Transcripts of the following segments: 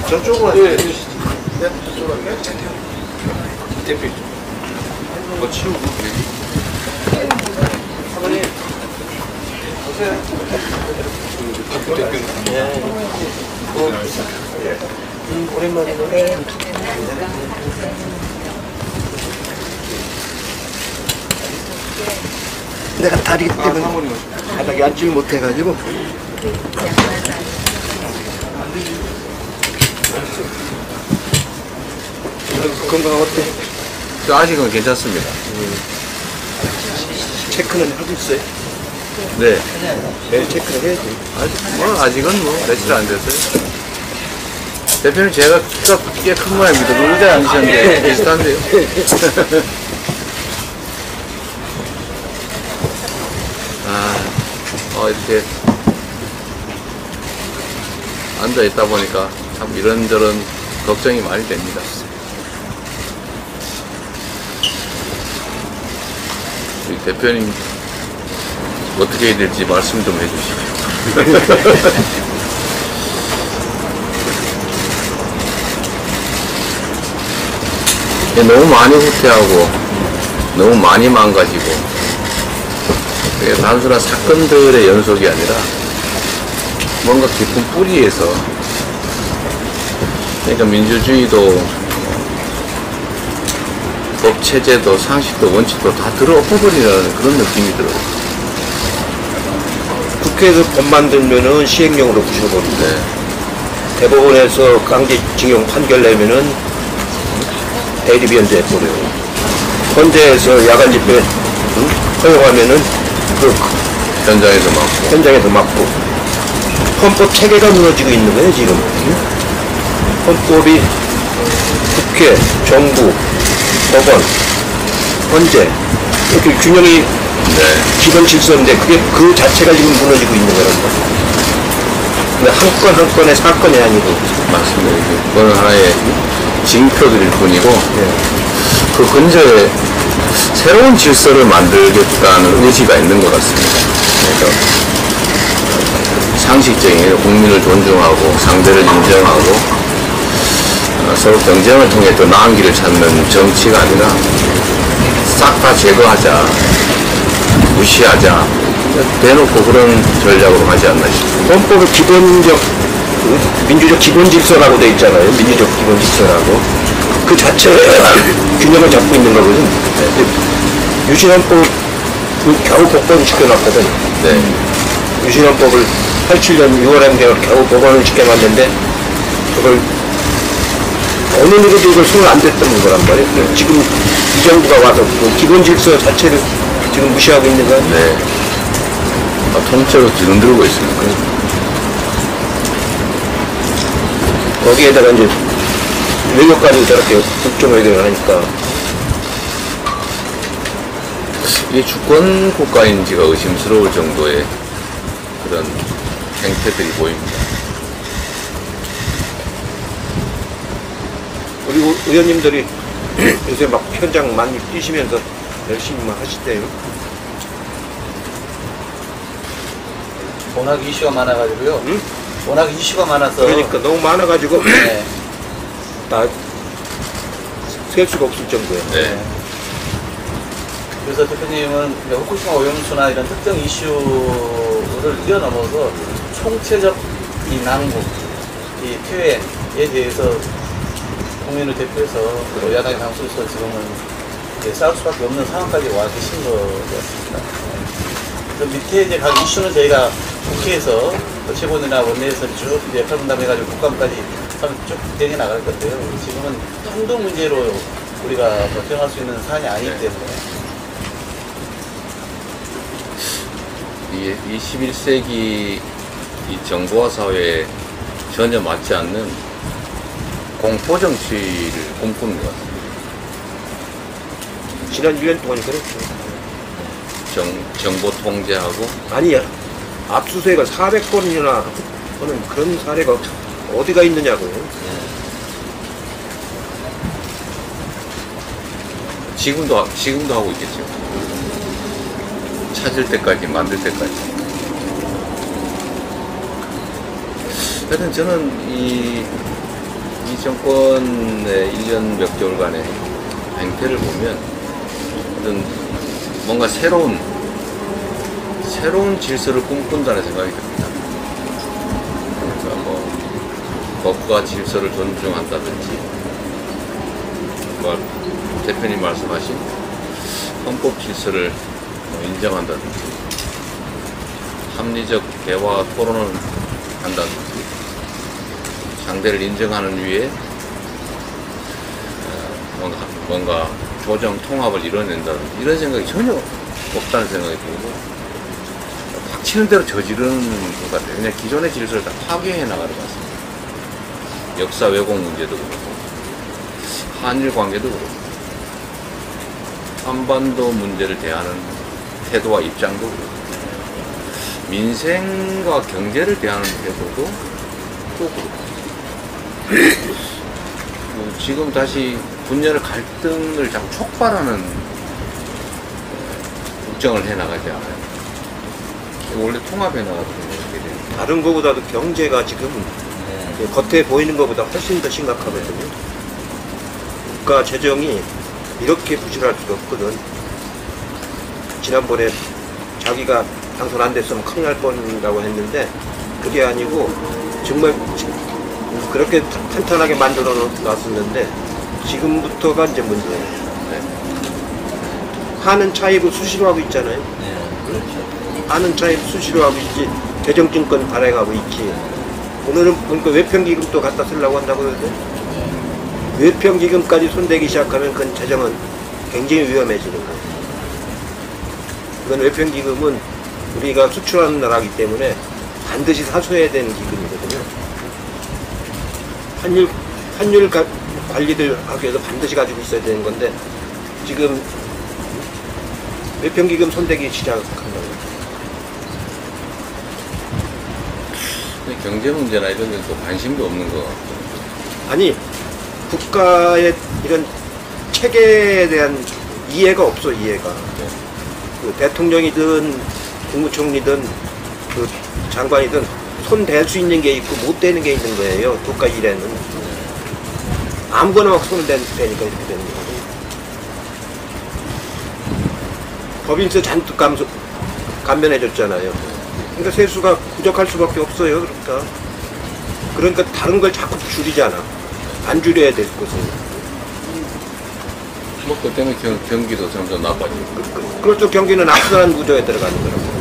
저쪽으로 대표 뭐 치우고 사모님 오세요. 오랜만이네. 내가 다리 때문에 바닥에 앉지를 못해가지고. 건강 어때? 아직은 괜찮습니다. 체크는 하고 있어요? 네. 매일 체크를 해야지. 아직은 며칠 안 됐어요. 대표님 제가 키가 꽤 큰 모양입니다. 그 의자에 앉으셨는데 비슷한데요. 이렇게 앉아 있다 보니까 참 이런저런 걱정이 많이 됩니다. 우리 대표님 어떻게 해야 될지 말씀 좀 해주시죠. 너무 많이 후퇴하고 너무 많이 망가지고 그게 단순한 사건들의 연속이 아니라 뭔가 깊은 뿌리에서 그러니까 민주주의도 법체제도 상식도 원칙도 다 들어엎어버리는 그런 느낌이 들어요. 국회에서 법 만들면은 시행령으로 부셔버리고 네. 대법원에서 강제징용 판결 내면은 대리변제 해버려요. 헌재에서 야간 집회 허용하면은 그 현장에서 막고 헌법 체계가 무너지고 있는 거예요 지금. 헌법이 국회, 정부, 법원, 헌재 이렇게 균형이 기본 질서인데 그게 그 자체가 지금 무너지고 있는 거란 말이에요. 근데 한 건 한 건의 사건이 아니고. 맞습니다. 그건 하나의 징표들일 뿐이고 그 근저에 새로운 질서를 만들겠다는 의지가 있는 것 같습니다. 그러니까 상식적인 국민을 존중하고 상대를 인정하고 서로 경쟁을 통해 더 나은 길을 찾는 정치가 아니라 싹 다 제거하자, 무시하자, 대놓고 그런 전략으로 가지 않나 싶습니다. 헌법의 기본적 민주적 기본 질서라고 돼 있잖아요. 민주적 기본 질서라고 그 자체가 균형을 잡고 있는 거거든. 유신헌법 겨우 복원을 시켜놨거든. 네. 유신헌법을 87년 6월 행정을 겨우 복원을 시켜놨는데 그걸 어느 누구도 이걸 손을 안 댔던 거란 말이에요. 지금 이 정부가 와서 그 기본 질서 자체를 지금 무시하고 있는 거 아니에요? 네. 통째로 뒤흔들고 있습니다. 거기에다가 이제 외교까지 저렇게 국정외교를 하니까 이게 주권 국가인지가 의심스러울 정도의 그런 행태들이 보입니다. 우리 의원님들이 요새 막 현장 많이 뛰시면서 열심히 막 하시대요. 워낙 이슈가 많아가지고요. 응? 워낙 이슈가 많아서. 그러니까 너무 많아가지고 네. 다 셀 수가 없을 정도예요. 네. 그래서 대표님은 후쿠시마 오염수나 이런 특정 이슈를 뛰어넘어서 총체적 이 난국, 이 피해에 대해서 국민을 대표해서 야당의 당수로서 지금은 싸울 수밖에 없는 상황까지 와 계신 것 같습니다. 그 밑에 이제 각 이슈는 저희가 국회에서 최고위나 원내에서 쭉 팔분담해가지고 국감까지 쭉 진행해 나갈 건데요. 지금은 한두 문제로 우리가 버텨갈 수 있는 사안이 아니기 때문에. 이 21세기 이 정보화 사회에 전혀 맞지 않는 공포 정치를 꿈꾸는 것 같습니다. 지난 1년 동안 그랬죠. 정보 통제하고 아니야. 압수수색을 400건이나 하는 그런 사례가 어디가 있느냐고요. 지금도 하고 있겠죠. 찾을 때까지, 만들 때까지. 하여튼 저는 이 정권의 1년 몇 개월간의 행태를 보면 어떤 뭔가 새로운 질서를 꿈꾼다는 생각이 듭니다. 그러니까 뭐 법과 질서를 존중한다든지, 뭐 대표님 말씀하신 헌법 질서를 인정한다든지, 합리적 대화 토론을 한다든지, 상대를 인정하는 위에 뭔가 조정 통합을 이뤄낸다든지, 이런 생각이 전혀 없다는 생각이 들고, 닥치는 대로 저지르는 것 같아요. 그냥 기존의 질서를 다 파괴해 나가는 것 같습니다. 역사 왜곡 문제도 그렇고, 한일 관계도 그렇고, 한반도 문제를 대하는 태도와 입장도 그렇고, 민생과 경제를 대하는 태도도 또 그렇고, 지금 다시 분열의 갈등을 자꾸 촉발하는 국정을 해나가지 않아요. 원래 통합해 나가도 어떻게 돼요? 다른 거보다도 경제가 지금 겉에 보이는 것보다 훨씬 더 심각하거든요. 국가 재정이 이렇게 부실할 수가 없거든. 지난번에 자기가 당선 안 됐으면 큰일 날 뻔이라고 했는데 그게 아니고 정말 그렇게 탄탄하게 만들어 놨었는데 지금부터가 이제 문제예요. 하는 차이로 수시로 하고 있잖아요. 그렇죠. 하는 차이로 수시로 하고 있지 재정증권 발행하고 있지. 오늘은 보니까 외평기금도 갖다 쓰려고 한다고 그러는데 외평기금까지 손대기 시작하면 그건 재정은 굉장히 위험해지는 거예요. 이건 외평기금은 우리가 수출하는 나라이기 때문에 반드시 사수해야 되는 기금이거든요. 환율 관리를 하기 위해서 반드시 가지고 있어야 되는 건데 지금 외평기금 손대기 시작한 거예요. 경제 문제나 이런 데는 또 관심도 없는 것 같고. 아니 국가의 이런 체계에 대한 이해가 없어. 이해가 그 대통령이든 국무총리든 그 장관이든 손 댈 수 있는 게 있고 못 대는 게 있는 거예요. 국가 일에는 아무거나 막 손을 대니까 이렇게 되는 거예요. 법인세 잔뜩 감면해줬잖아요. 그러니까 세수가 부족할 수밖에 없어요. 그러니까 다른 걸 자꾸 줄이잖아. 안 줄여야 될 것은. 뭐, 그 때문에 경기도 점점 나빠지고. 그렇죠. 경기는 악순환 구조에 들어가는 거라고.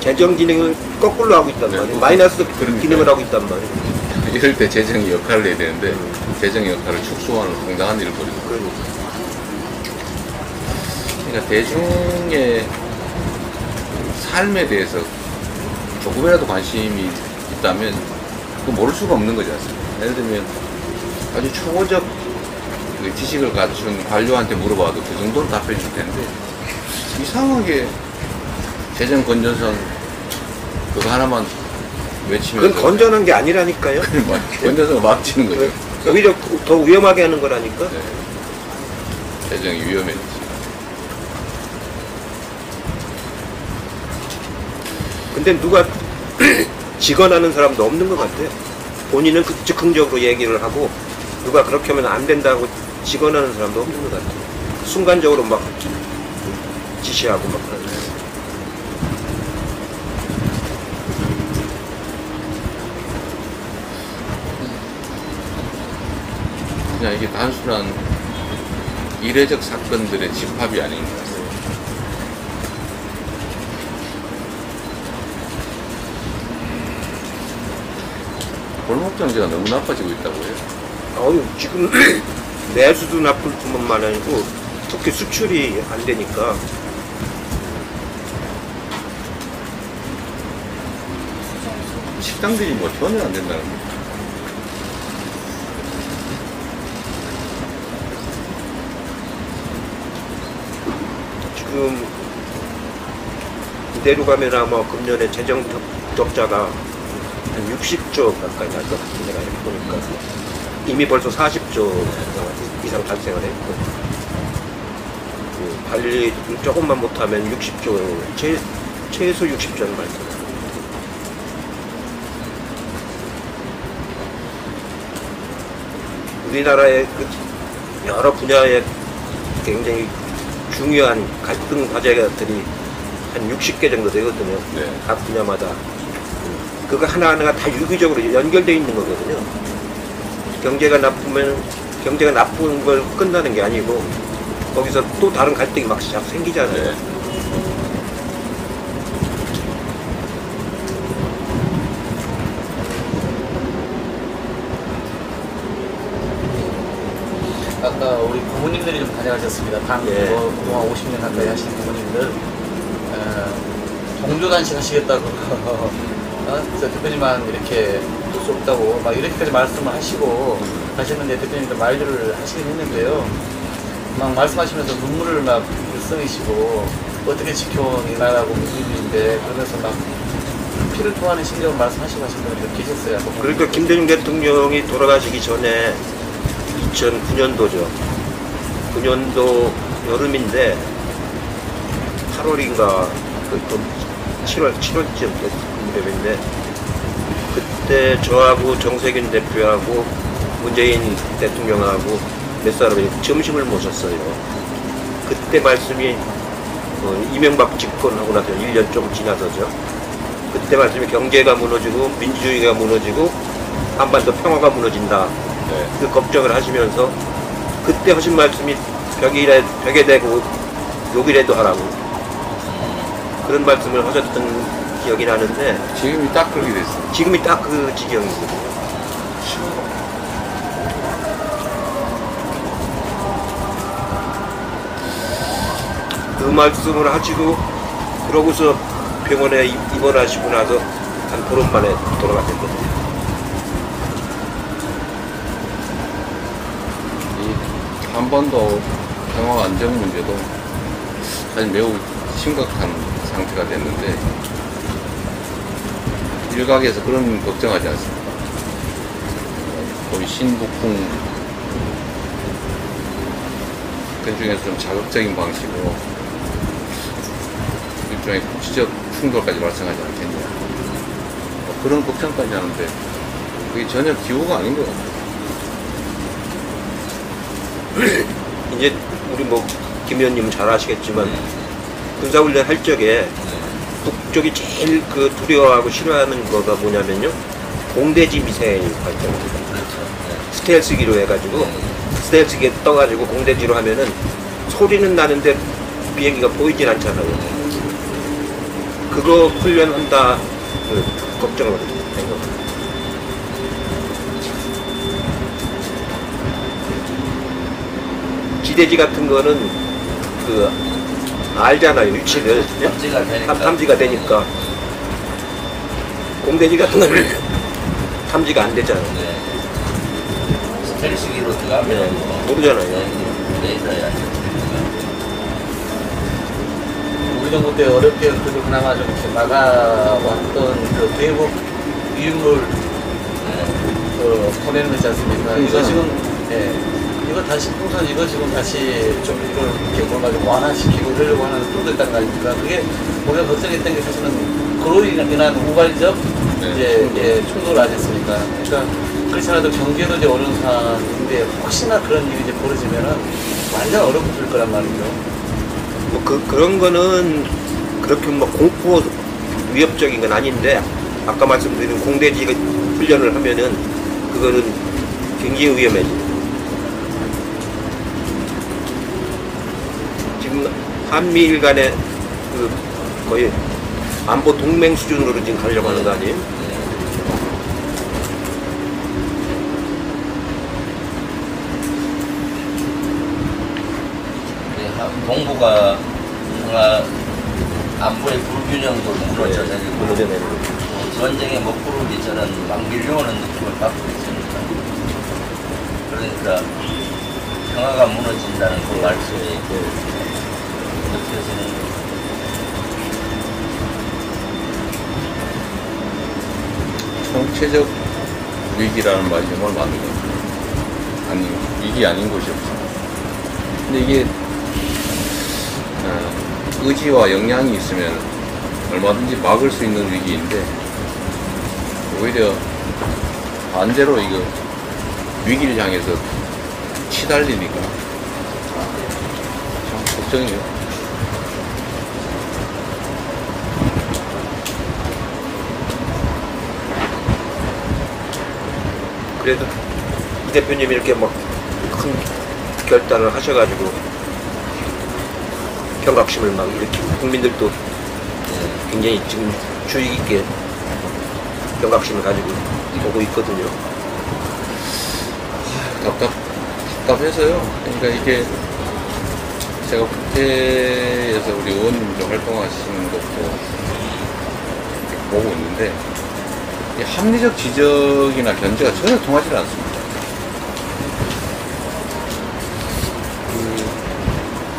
재정 기능을 거꾸로 하고 있단 말이에요. 마이너스 기능을 하고 있단 말이에요. 이럴 때 재정이 역할을 해야 되는데, 재정 역할을 축소하는 황당한 일을 벌이고. 그러니까 대중의 삶에 대해서 조금이라도 관심이 있다면 그거 모를 수가 없는 거지 않습니까? 예를 들면 아주 초보적 지식을 갖춘 관료한테 물어봐도 그 정도는 답해 줄 텐데 이상하게 재정 건전성 그거 하나만 외치면 그건 건전한 게 아니라니까요. 건전성을 막치는 거죠. 오히려 더 위험하게 하는 거라니까. 네. 재정이 위험해지지. 근데 누가 직언하는 사람도 없는 것 같아요. 본인은 즉흥적으로 얘기를 하고 누가 그렇게 하면 안 된다고 직언하는 사람도 없는 것 같아요. 순간적으로 막 지시하고 막 그러는 거예요. 그냥 이게 단순한 이례적 사건들의 집합이 아닙니다. 골목 경제가 너무 나빠지고 있다고 해요. 지금 내수도 나쁠 뿐만 아니고 특히 수출이 안 되니까 식당들이 뭐 전혀 안 된다는 거예요. 지금 이대로 가면 아마 금년에 재정 적자가 한 60조 가까이 날 것 같은데 내가 이렇게 보니까 이미 벌써 40조 이상 발생을 했고 관리 조금만 못하면 60조, 최소 60조는 발생. 우리나라의 그 여러 분야의 굉장히 중요한 갈등 과제들이 한 60개 정도 되거든요. 네. 각 분야마다. 그거 하나하나가 다 유기적으로 연결되어 있는 거거든요. 경제가 나쁜 걸 끝나는 게 아니고 거기서 또 다른 갈등이 막 시작 생기잖아요. 네. 아까 우리 부모님들이 좀 다녀가셨습니다. 예. 그동안 50년 가까이 하신 부모님들 동조단식 하시겠다고 저 대표님만 이렇게 볼 수 없다고 막 이렇게까지 말씀을 하시고 하셨는데 대표님도 말들을 하시긴 했는데요. 막 말씀하시면서 눈물을 막 일성이시고 어떻게 지켜온 이 나라고 민주주의인데 그러면서 막 피를 토하는 심정을 말씀하시고 하신 분들 계셨어요. 그러니까 김대중 대통령이 돌아가시기 전에 2009년도죠. 9년도 여름인데 8월인가 7월쯤 무렵인데 그때 저하고 정세균 대표하고 문재인 대통령하고 몇 사람이 점심을 모셨어요. 그때 말씀이 이명박 집권하고 나서 1년 좀 지나서죠. 그때 말씀이 경제가 무너지고 민주주의가 무너지고 한반도 평화가 무너진다. 네. 그 걱정을 하시면서 그때 하신 말씀이 벽에 대고 욕이라도 하라고 그런 말씀을 하셨던 기억이 나는데 지금이 딱 그렇게 됐어요. 지금이 딱 그 지경이거든요. 그 말씀을 하시고 그러고서 병원에 입원하시고 나서 한 보름 만에 돌아가셨거든요. 이 한반도 평화 안정 문제도 사실 매우 심각한 상태가 됐는데 일각에서 그런 걱정하지 않습니까? 거의 신북풍 그 중에서 좀 자극적인 방식으로 일종의 국지적 충돌까지 발생하지 않겠냐 그런 걱정까지 하는데 그게 전혀 기호가 아닌 것 같아요. 이제 우리 김 의원님은 잘 아시겠지만 군사훈련 할 적에 북쪽이 제일 두려워하고 싫어하는 거가 뭐냐면요 공대지 미사일 발전입니다. 스텔스기로 해가지고 스텔스기에 떠가지고 공대지로 하면은 소리는 나는데 비행기가 보이진 않잖아요. 그거 훈련한다 걱정을 한 겁니다. 지대지 같은 거는 알잖아요 위치를 탐지가 되니까 공대지 같은 거는 탐지가 안 되잖아요. 스텔스기로 들어가면 모르잖아요. 레이더야. 우리 정부 때 어렵게 그래도 그나마 좀 이렇게 막아왔던 그 대북 유물 보내는 거 있지 않습니까? 이거 지금 이거 다시 풍선 이거 지금 다시 좀 이걸 이렇게 뭔가 좀 완화시키고 이러려고 하는 뜻도 있다는 거 아닙니까? 그게 우리가 걱정했던 게 사실은 그로 인한 우발적 이제 충돌 아니었습니까? 그러니까 그렇지 않아도 경제도 이제 어려운 상황인데 혹시나 그런 일이 이제 벌어지면은 완전 얼어붙을 거란 말이죠. 그런 거는 그렇게 공포 위협적인 건 아닌데 아까 말씀드린 공대지 훈련을 하면은 그거는 굉장히 위험해요. 지금 한미일 간의 거의 안보 동맹 수준으로 지금 가려고 하는 거 아니에요? 동북아 뭔가 안보의 불균형도 무너져가지고 무너져내는 거. 전쟁의 먹구름이처럼 막 밀려오는 느낌을 받고 있으니까 그러니까 평화가 무너진다는 그 말씀이 느껴지는 총체적 위기라는 말이 정말 맞는 것 같아요. 아니, 위기 아닌 곳이 없어. 근데 이게 의지와 역량이 있으면 얼마든지 막을 수 있는 위기인데 오히려 반대로 이거 위기를 향해서 치달리니까 참 걱정이에요. 그래도 이 대표님이 이렇게 막 큰 결단을 하셔가지고 경각심을 막 일으키고 국민들도 굉장히 지금 주의 깊게 경각심을 가지고 보고 있거든요. 답답해서요. 그러니까 이게 제가 국회에서 우리 의원님들 활동하시는 것도 보고 있는데 이 합리적 지적이나 견제가 전혀 통하지 않습니다.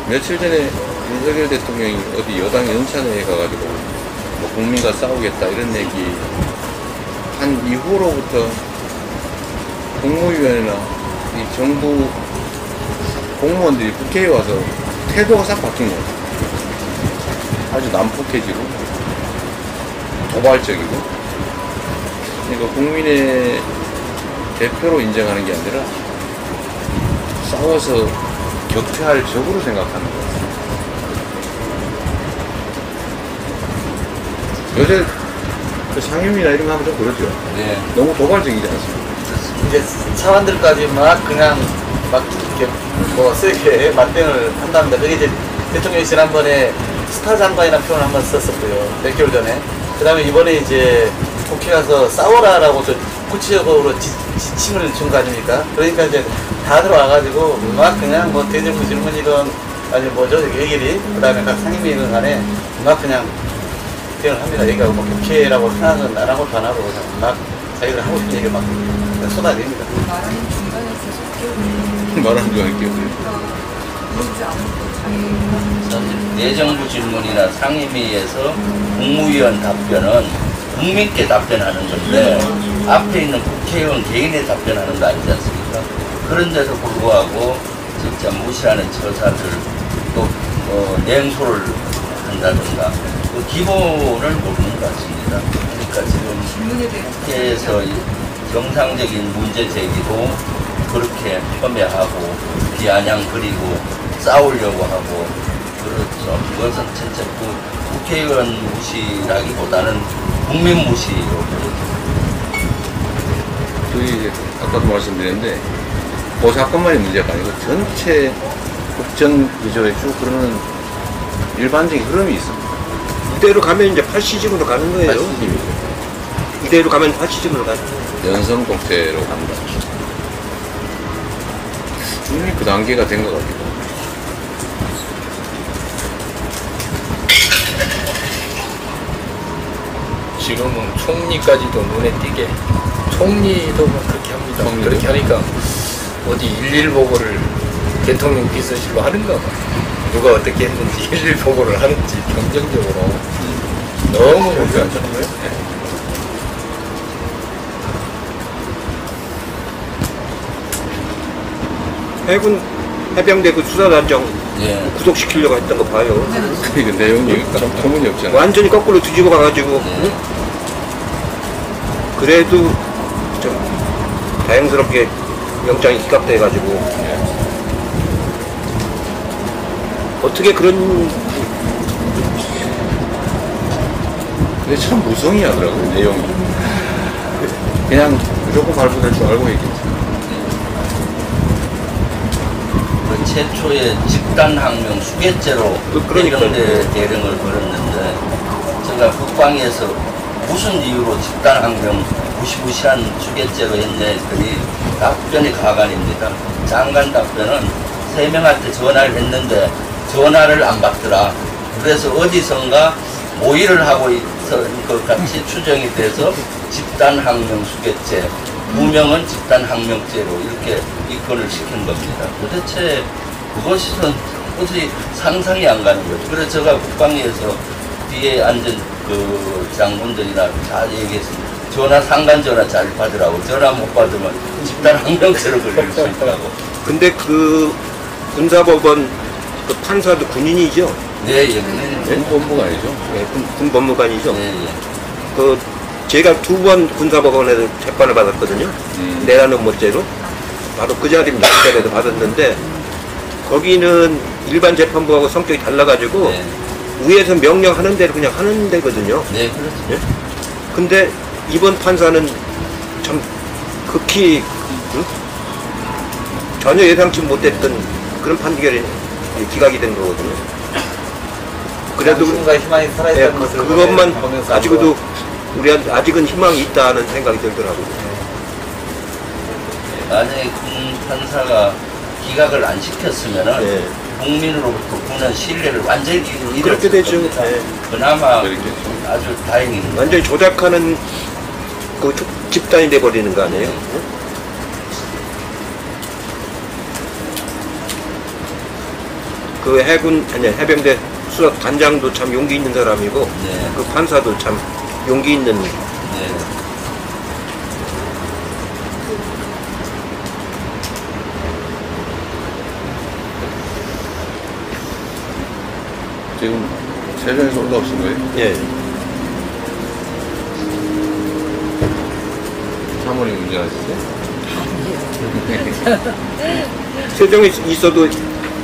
며칠 전에 윤석열 대통령이 어디 여당 연찬회에 가가지고 뭐 국민과 싸우겠다 이런 얘기 한 이후로부터 국무위원이나 이 정부 공무원들이 국회에 와서 태도가 싹 바뀐 거예요. 아주 난폭해지고 도발적이고. 그러니까 국민의 대표로 인정하는 게 아니라 싸워서 격퇴할 적으로 생각하는 거예요. 요새 그 상임이나 이런 거 하면 좀 그러죠. 네. 너무 도발적이지 않습니까? 이제 사람들까지 막 그냥 막 이렇게 뭐 세게 맞대응을 한답니다. 그게 이제 대통령이 지난번에 스타 장관이라는 표현을 한번 썼었고요. 몇 개월 전에. 그 다음에 이번에 이제 국회 가서 싸워라라고 구체적으로 지침을 준 거 아닙니까? 그러니까 이제 다 들어와가지고 막 그냥 뭐 대정부 질문이든 아니 뭐죠 얘기리 그 다음에 각 상임위든 간에 막 그냥 대응을 합니다. 얘기하고 뭐 국회라고 생각은 안 하고 안 하고 그냥 막 자기들 하고 싶은 얘기 막 쏟아냅니다. 말하는 중간에 계속 말하는 거 할게요. 모르지 않고 자기 내정부 질문이나 상임위에서 국무위원 답변은 국민께 답변하는 건데 앞에 있는 국회의원 개인의 답변하는 거 아니지 않습니까? 그런데도 불구하고 진짜 무시하는 처사들 또 냉소를 한다든가 그 기본을 모르는 것 같습니다. 그러니까 지금 질문에 대한 국회에서 정상적인 문제 제기도 그렇게 폄훼하고 비아냥 그리고 싸우려고 하고 그렇죠. 그것은 진짜 국회의원 무시라기보다는 국민 무시로 보여집니다. 저희 이제 아까도 말씀드렸는데 그 사건만이 문제가 아니고 전체 국정 구조에 쭉 흐르는 일반적인 흐름이 있습니다. 이대로 가면 이제 파시즘으로 가는 거예요. 파시즘이죠. 이대로 가면 파시즘으로 가는 거예요. 연성 독재로 간다. 이미 그 단계가 된 것 같기도. 지금은 총리까지도 눈에 띄게 총리도 뭐 그렇게 합니다. 총리도? 그렇게 하니까 어디 일일 보고를 대통령 비서실로 하는가 봐. 누가 어떻게 했는지 일일 보고를 하는지 경쟁적으로 너무 그렇게 안 하는 거예요? 해군 해병대 그 수사단장 예. 구속시키려고 했던 거 봐요. 그 내용이 좀 터무니없잖아요. 완전히 거꾸로 뒤집어 가가지고 응? 그래도 좀 다행스럽게 영장이 기각돼가지고 어떻게 그런 근데 참 무성의하더라고요, 내용이. 그냥 무조건 발부될 줄 알고 있겠지. 그 최초의 집단항명 수괴죄로 그러니까요. 해병대 대령을 걸었는데 제가 국방에서 무슨 이유로 집단항명 무시무시한 수괴죄로 했냐 했더니 답변이 가관입니다. 장관 답변은 3명한테 전화를 했는데 전화를 안 받더라. 그래서 어디선가 모의를 하고 있을 것 같이 추정이 돼서 집단항명 수괴죄 2명은 집단항명죄로 이렇게 입건을 시킨 겁니다. 도대체 그것은 도저히 상상이 안 가는 거죠. 그래서 제가 국방위에서 뒤에 앉은 그 장군들이나 다 얘기했습니다. 전화 상간 전화 잘 받으라고. 전화 못 받으면 집단항명죄로 걸릴 수 있다고. 근데 그 군사법원 그 판사도 군인이죠. 네, 예, 군인입니다. 군법무가 아니죠? 예, 군법무관이죠. 예, 예. 그 제가 2번 군사법원에서 재판을 받았거든요. 내라는 문제로 바로 그 자리입니다. 그때도 받았는데 거기는 일반 재판부하고 성격이 달라가지고 네. 위에서 명령하는 대로 그냥 하는 데거든요. 네, 그렇죠. 예? 근데 이번 판사는 참 극히 응? 전혀 예상치 못했던 그런 판결이 기각이 된 거거든요. 그래도 당신과 희망이 예, 살아있다는 것을 그것만 보면서 아직도 우리한테 아직은 희망이 있다는 생각이 들더라고요. 만약에 군 판사가 기각을 안 시켰으면은 예. 국민으로부터 군은 신뢰를 완전히 잃었을 그렇게 되죠. 겁니다. 예. 그나마 그렇겠죠. 아주 다행입니다. 완전히 조작하는 그 집단이 돼버리는 거 아니에요? 응? 그 해군 아니 해병대 수사 단장도 참 용기 있는 사람이고 네. 그 판사도 참 용기 있는 네. 지금 세종에서 올라오신 거예요? 예. 사모님 운전하시죠? 세종에 있어도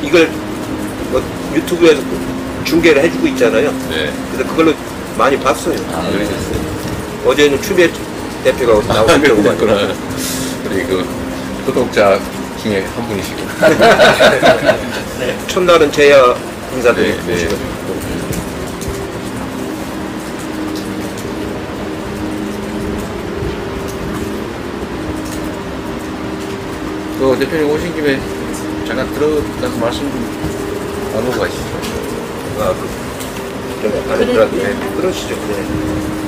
이걸 뭐 유튜브에서 중계를 해주고 있잖아요. 네. 그래서 그걸로 많이 봤어요. 그러셨어요? 어제는 추미애 대표가 나오셨다고 그랬구나. 봐요. 우리 그 구독자 중에 한 분이시고. 첫날은 제야 인사드리고 네, 네. 그 대표님 오신 김에 잠깐 들어가서 말씀 좀 나누고 가시죠. 아, 그, 좀, 아니, 그러시죠. 네.